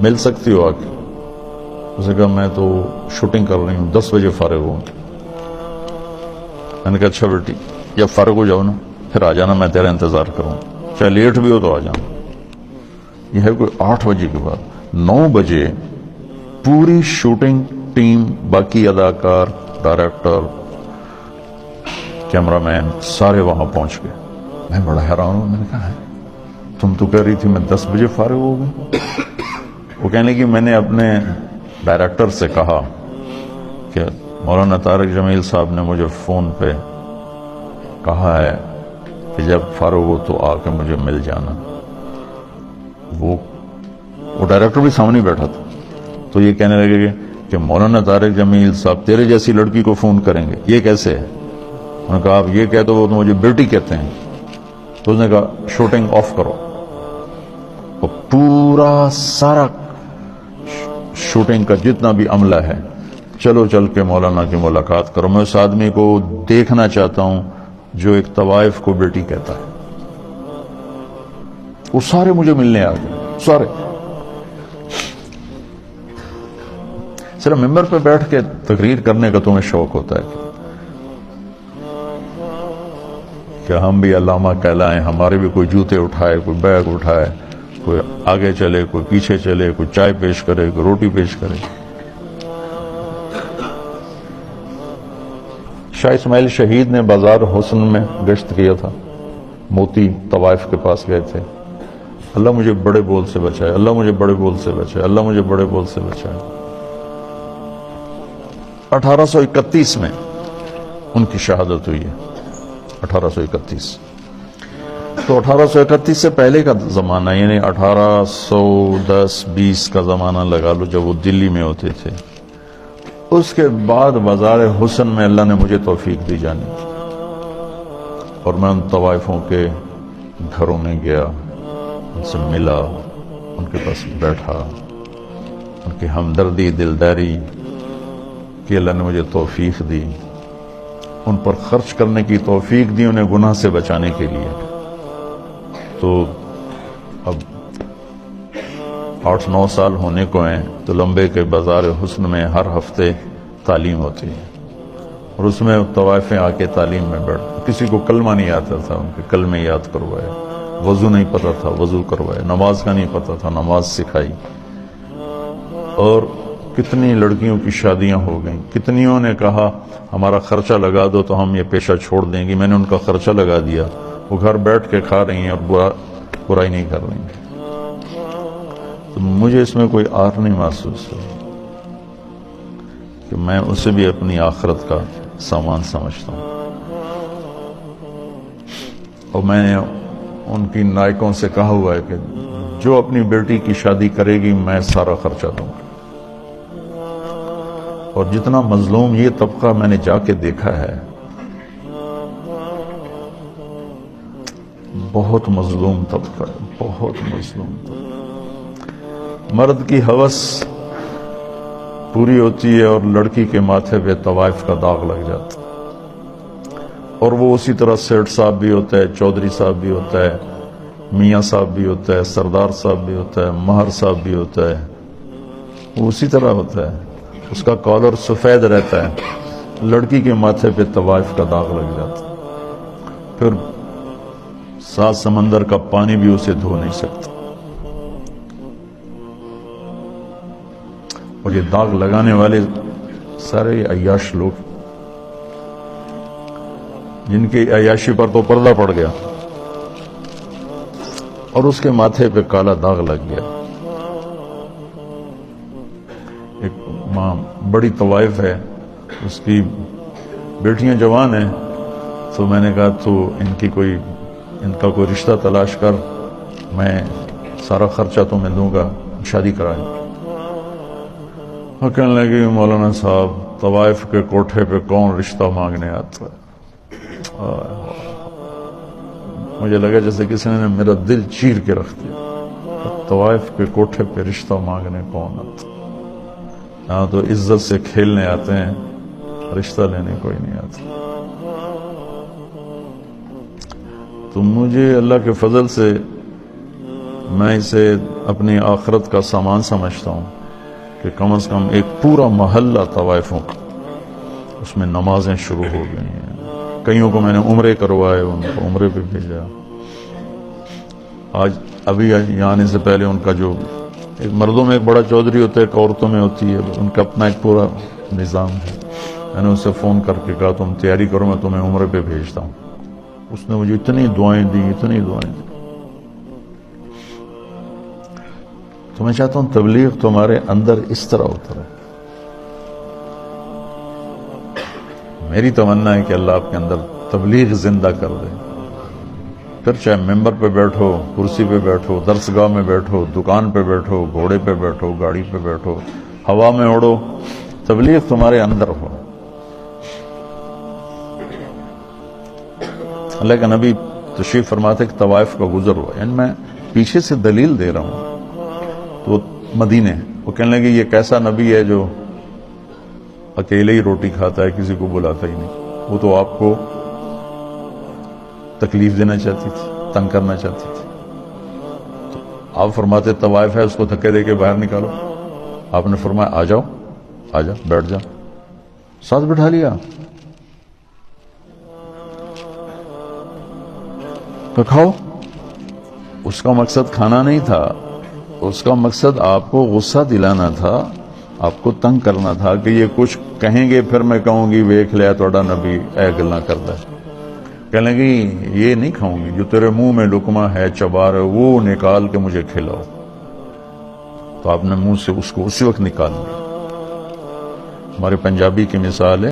مل سکتی ہو آ کے؟ اس نے کہا میں تو شوٹنگ کر رہی ہوں، 10 بجے فارغ ہوں۔ میں نے کہا اچھا بیٹی جب فارغ ہو جاؤ نا پھر آ جانا، میں تیرا انتظار کروں، چاہے لیٹ بھی ہو تو آ جانا۔ یہ ہے کوئی 8 بجے کے بعد۔ 9 بجے پوری شوٹنگ ٹیم، باقی اداکار، ڈائریکٹر، کیمرہ مین سارے وہاں پہنچ گئے۔ میں بڑا حیران ہوں، میں نے کہا ہے تم تو کہہ رہی تھی میں 10 بجے فارغ ہو گئی۔ وہ کہنے کہ میں نے اپنے ڈائریکٹر سے کہا کہ مولانا طارق جمیل صاحب نے مجھے فون پہ کہا ہے کہ جب فارغ ہو تو آ کے مجھے مل جانا۔ وہ ڈائریکٹر بھی سامنے بیٹھا تھا، تو یہ کہنے لگے کہ مولانا طارق جمیل صاحب تیرے جیسی لڑکی کو فون کریں گے، یہ کیسے ہے؟ انہوں نے کہا آپ یہ کہتے ہو وہ تو مجھے بیٹی کہتے ہیں۔ تو اس نے کہا شوٹنگ آف کرو، اور پورا سارا شوٹنگ کا جتنا بھی عملہ ہے چلو چل کے مولانا کی ملاقات کرو، میں اس آدمی کو دیکھنا چاہتا ہوں جو ایک طوائف کو بیٹی کہتا ہے۔ وہ سارے مجھے ملنے آ گئے، سارے۔ صرف ممبر پہ بیٹھ کے تقریر کرنے کا تمہیں شوق ہوتا ہے کہ ہم بھی علامہ کہلائیں، ہمارے بھی کوئی جوتے اٹھائے، کوئی بیگ اٹھائے، کوئی آگے چلے، کوئی پیچھے چلے، کوئی چائے پیش کرے، کوئی روٹی پیش کرے۔ شاہ اسماعیل شہید نے بازار حسن میں گشت کیا تھا، موتی طوائف کے پاس گئے تھے، اللہ مجھے بڑے بول سے بچائے، اللہ مجھے بڑے بول سے بچائے، اللہ مجھے بڑے بول سے بچائے۔ 1831 میں ان کی شہادت ہوئی ہے، 1831۔ تو 1831 سے پہلے کا زمانہ، یعنی 1810-20 کا زمانہ لگا لو، جب وہ دلی میں ہوتے تھے۔ اس کے بعد بازار حسن میں اللہ نے مجھے توفیق دی جانی، اور میں ان طوائفوں کے گھروں میں گیا، ان سے ملا، ان کے پاس بیٹھا، ان کی ہمدردی، دلداری کہ اللہ نے مجھے توفیق دی، ان پر خرچ کرنے کی توفیق دی، انہیں گناہ سے بچانے کے لیے۔ تو اب 8-9 سال ہونے کو ہیں، تو لمبے کے بازار حسن میں ہر ہفتے تعلیم ہوتی ہے، اور اس میں طوائفیں آ کے تعلیم میں بیٹھ، کسی کو کلمہ نہیں آتا تھا، ان کے کلمے یاد کروائے، وضو نہیں پتا تھا وضو کروائے، نماز کا نہیں پتا تھا نماز سکھائی، اور کتنی لڑکیوں کی شادیاں ہو گئیں، کتنیوں نے کہا ہمارا خرچہ لگا دو تو ہم یہ پیشہ چھوڑ دیں گی، میں نے ان کا خرچہ لگا دیا، وہ گھر بیٹھ کے کھا رہی ہیں اور برائی نہیں کر رہی ہیں۔ تو مجھے اس میں کوئی آر نہیں محسوس ہوئی کہ میں اسے بھی اپنی آخرت کا سامان سمجھتا ہوں، اور میں نے ان کی نائکوں سے کہا ہوا ہے کہ جو اپنی بیٹی کی شادی کرے گی میں سارا خرچہ دوں گا۔ اور جتنا مظلوم یہ طبقہ میں نے جا کے دیکھا ہے، بہت مظلوم طبقہ ہے، بہت مظلوم طبقہ۔ مرد کی ہوس پوری ہوتی ہے اور لڑکی کے ماتھے پہ طوائف کا داغ لگ جاتا ہے، اور وہ اسی طرح سیٹھ صاحب بھی ہوتا ہے، چودھری صاحب بھی ہوتا ہے، میاں صاحب بھی ہوتا ہے، سردار صاحب بھی ہوتا ہے، مہر صاحب بھی ہوتا ہے، وہ اسی طرح ہوتا ہے، اس کا کالر سفید رہتا ہے، لڑکی کے ماتھے پہ طوائف کا داغ لگ جاتا ہے، پھر 7 سمندر کا پانی بھی اسے دھو نہیں سکتا۔ اور یہ داغ لگانے والے سارے عیاش لوگ، جن کی عیاشی پر تو پردہ پڑ گیا اور اس کے ماتھے پہ کالا داغ لگ گیا۔ ایک ماں بڑی طوائف ہے، اس کی بیٹیاں جوان ہیں، تو میں نے کہا تو ان کا کوئی رشتہ تلاش کر، میں سارا خرچہ تمہیں دوں گا، شادی کرائیں۔ وہ کہنے لگی مولانا صاحب طوائف کے کوٹھے پہ کون رشتہ مانگنے آتا ہے؟ مجھے لگا جیسے کسی نے میرا دل چیر کے رکھ دیا، طوائف کے کوٹھے پہ رشتہ مانگنے کون آتا؟ یہاں تو عزت سے کھیلنے آتے ہیں، رشتہ لینے کوئی نہیں آتا۔ تو مجھے اللہ کے فضل سے میں اسے اپنی آخرت کا سامان سمجھتا ہوں کہ کم از کم ایک پورا محلہ طوائفوں کا، اس میں نمازیں شروع ہو گئی ہیں، کئیوں کو میں نے عمرے کروائے، ان کو عمرے پہ بھیجا۔ آج ابھی یہاں آنے سے پہلے ان کا جو ایک مردوں میں ایک بڑا چودھری ہوتا ہے، ایک عورتوں میں ہوتی ہے، ان کا اپنا ایک پورا نظام ہے۔ میں نے اسے فون کر کے کہا تم تیاری کرو، میں تمہیں عمرے پہ بھیجتا ہوں۔ اس نے مجھے اتنی دعائیں دی، اتنی دعائیں دی۔ تو میں چاہتا ہوں تبلیغ تمہارے اندر اس طرح اترے۔ میری تمنا ہے کہ اللہ آپ کے اندر تبلیغ زندہ کر دے، پھر چاہے ممبر پہ بیٹھو، کرسی پہ بیٹھو، درسگاہ میں بیٹھو، دکان پہ بیٹھو، گھوڑے پہ بیٹھو، گاڑی پہ بیٹھو، ہوا میں اڑو، تبلیغ تمہارے اندر ہو۔ اللہ کا نبی تشریف فرماتے کہ طوائف کا گزر ہوا، یعنی میں پیچھے سے دلیل دے رہا ہوں، تو مدینے وہ کہنے لگے یہ کیسا نبی ہے جو اکیلے ہی روٹی کھاتا ہے، کسی کو بلاتا ہی نہیں، وہ تو آپ کو تکلیف دینا چاہتی تھی، تنگ کرنا چاہتی تھی۔ تو آپ فرماتے طوائف ہے، اس کو دھکے دے کے باہر نکالو۔ آپ نے فرمایا آ جاؤ، آ جا، بیٹھ جا، ساتھ بٹھا لیا۔ تو کھاؤ۔ اس کا مقصد کھانا نہیں تھا، اس کا مقصد آپ کو غصہ دلانا تھا، آپ کو تنگ کرنا تھا کہ یہ کچھ کہیں گے پھر میں کہوں گی ویکھ لیا توڑا نبی اے گلاں کردا ہے۔ کہنے لگی یہ نہیں کھاؤں گی، جو تیرے منہ میں لقمہ ہے چبا رہے وہ نکال کے مجھے کھلاؤ۔ تو آپ نے منہ سے اس کو اسی وقت نکال دیا۔ ہمارے پنجابی کی مثال ہے